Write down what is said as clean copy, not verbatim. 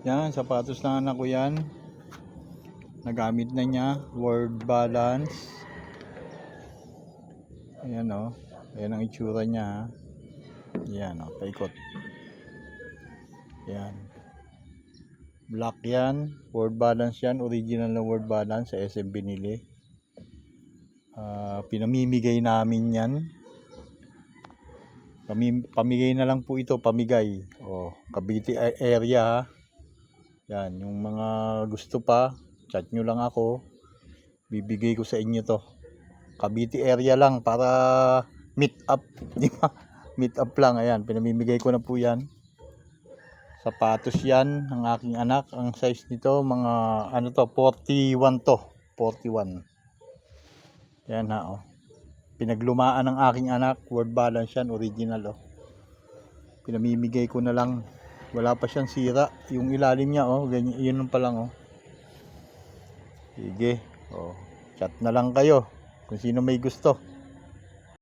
Yan, sapatos ng anak ko yan. Nagamit na niya. Word Balance. Ayan o. Ayan ang itsura niya. Ayan o, paikot. Ayan. Black yan. Word Balance yan. Original na Word Balance sa SM binili. Pinamimigay namin yan. Pamigay na lang po ito, pamigay. Cavite area ha. Yan, yung mga gusto pa, chat nyo lang ako. Bibigay ko sa inyo to. Cavite area lang para meet up, di ba? Meet up lang, ayan, pinamimigay ko na po yan. Sapatos yan ng aking anak. Ang size nito, mga ano to, 41 to. 41. Yan ha, oh. Pinaglumaan ng aking anak. Word Balance yan, original oh. Pinamimigay ko na lang. Wala pa siyang sira. Yung ilalim niya oh, ganyan, yun pa lang oh. Sige, oh. Chat na lang kayo kung sino may gusto.